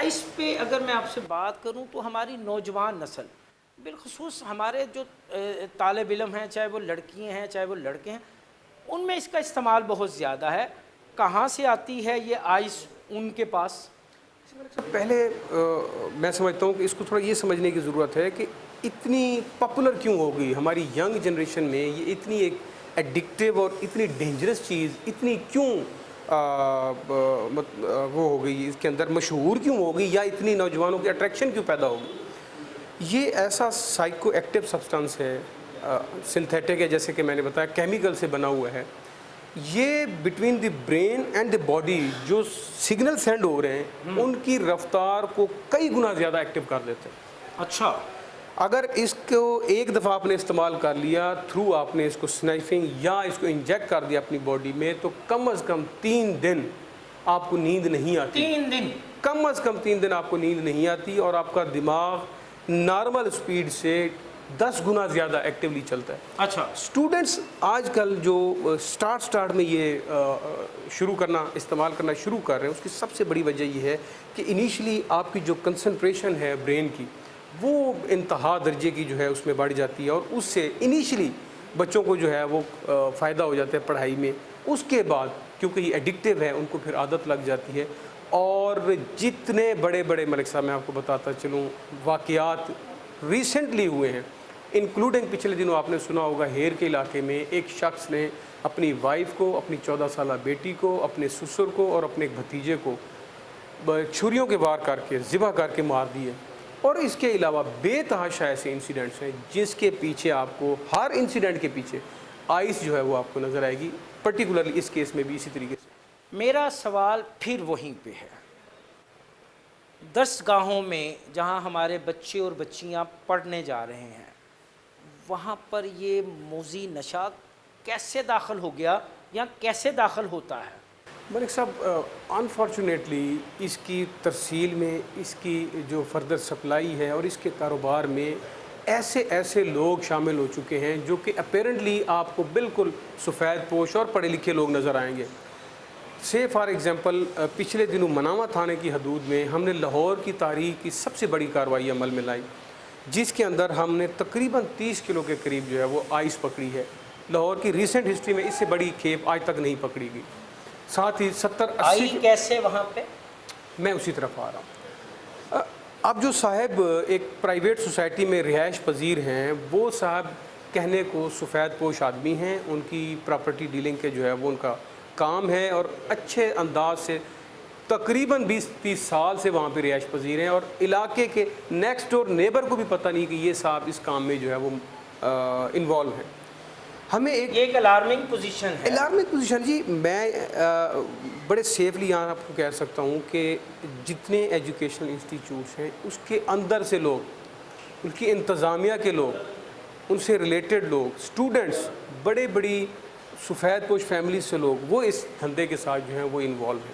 Ice پہ اگر میں آپ سے بات کروں تو ہماری نوجوان نسل بالخصوص ہمارے جو طالب علم ہیں، چاہے وہ لڑکیاں ہیں چاہے وہ لڑکے ہیں، ان میں اس کا استعمال بہت زیادہ ہے۔ کہاں سے آتی ہے یہ آئس ان کے پاس؟ پہلے میں سمجھتا ہوں کہ اس کو تھوڑا یہ سمجھنے کی ضرورت ہے کہ اتنی پاپولر کیوں ہو گئی ہماری ینگ جنریشن میں، یہ اتنی ایک ایڈکٹیو اور اتنی ڈینجرس چیز اتنی کیوں وہ ہو گئی، اس کے اندر مشہور کیوں ہو گئی، یا اتنی نوجوانوں کی اٹریکشن کیوں پیدا ہو گئی؟ یہ ایسا سائیکو ایکٹیو سبسٹانس ہے، سنتھیٹک ہے، جیسے کہ میں نے بتایا کیمیکل سے بنا ہوا ہے۔ یہ between the brain and the body جو سگنل سینڈ ہو رہے ہیں ان کی رفتار کو کئی گنا زیادہ ایکٹیو کر دیتے ہیں۔ اچھا، اگر اس کو ایک دفعہ آپ نے استعمال کر لیا، تھرو آپ نے اس کو سنائفنگ یا اس کو انجیکٹ کر دیا اپنی باڈی میں، تو کم از کم 3 دن آپ کو نیند نہیں آتی۔ 3 دن؟ کم از کم 3 دن آپ کو نیند نہیں آتی، اور آپ کا دماغ نارمل سپیڈ سے 10 گنا زیادہ ایکٹیولی چلتا ہے۔ اچھا، اسٹوڈنٹس آج کل جو سٹارٹ میں یہ استعمال کرنا شروع کر رہے ہیں، اس کی سب سے بڑی وجہ یہ ہے کہ انیشلی آپ کی جو کنسنٹریشن ہے برین کی، وہ انتہا درجے کی جو ہے اس میں بڑھ جاتی ہے، اور اس سے انیشلی بچوں کو جو ہے وہ فائدہ ہو جاتا ہے پڑھائی میں۔ اس کے بعد کیونکہ یہ ایڈکٹیو ہے، ان کو پھر عادت لگ جاتی ہے، اور جتنے بڑے بڑے ملک صاحب میں آپ کو بتاتا چلوں واقعات ریسنٹلی ہوئے ہیں، انکلوڈنگ پچھلے دنوں آپ نے سنا ہوگا ہیر کے علاقے میں ایک شخص نے اپنی وائف کو، اپنی 14 سالہ بیٹی کو، اپنے سسر کو اور اپنے ایک بھتیجے کو چھریوں کے وار کر کے ذبح کر کے مار دیے۔ اور اس کے علاوہ بے تحاشا ایسے انسیڈنٹس ہیں جس کے پیچھے آپ کو، ہر انسیڈنٹ کے پیچھے آئس جو ہے وہ آپ کو نظر آئے گی، پرٹیکولرلی اس کیس میں بھی اسی طریقے سے۔ میرا سوال پھر وہیں پہ ہے، درسگاہوں میں جہاں ہمارے بچے اور بچیاں پڑھنے جا رہے ہیں، وہاں پر یہ موذی نشہ کیسے داخل ہو گیا یا کیسے داخل ہوتا ہے؟ ملک صاحب، انفارچونیٹلی اس کی ترسیل میں، اس کی جو فردر سپلائی ہے اور اس کے کاروبار میں ایسے لوگ شامل ہو چکے ہیں جو کہ اپیرنٹلی آپ کو بالکل سفید پوش اور پڑھے لکھے لوگ نظر آئیں گے۔ سے فار ایگزامپل پچھلے دنوں مناوا تھانے کی حدود میں ہم نے لاہور کی تاریخ کی سب سے بڑی کارروائی عمل میں لائی، جس کے اندر ہم نے تقریباً 30 کلو کے قریب جو ہے وہ آئس پکڑی ہے۔ لاہور کی ریسنٹ ہسٹری میں اس سے بڑی کھیپ آج تک نہیں پکڑی گئی۔ ساتھ ہی 70-80 آئی کیسے وہاں پہ؟ میں اسی طرف آ رہا ہوں۔ اب جو صاحب ایک پرائیویٹ سوسائٹی میں رہائش پذیر ہیں، وہ صاحب کہنے کو سفید پوش آدمی ہیں، ان کی پراپرٹی ڈیلنگ کے جو ہے وہ ان کا کام ہے، اور اچھے انداز سے تقریباً 20-30 سال سے وہاں پہ رہائش پذیر ہیں، اور علاقے کے نیکسٹ ڈور نیبر کو بھی پتہ نہیں کہ یہ صاحب اس کام میں جو ہے وہ انوالو ہیں۔ ہمیں ایک الارمنگ پوزیشن ہے۔ الارمنگ پوزیشن جی، میں بڑے سیفلی یہاں آپ کو کہہ سکتا ہوں کہ جتنے ایجوکیشنل انسٹیٹیوٹس ہیں اس کے اندر سے لوگ، ان کی انتظامیہ کے لوگ، ان سے ریلیٹڈ لوگ، اسٹوڈنٹس، بڑی سفید پوش فیملیز سے لوگ، وہ اس دھندے کے ساتھ جو ہیں وہ انوالو ہیں۔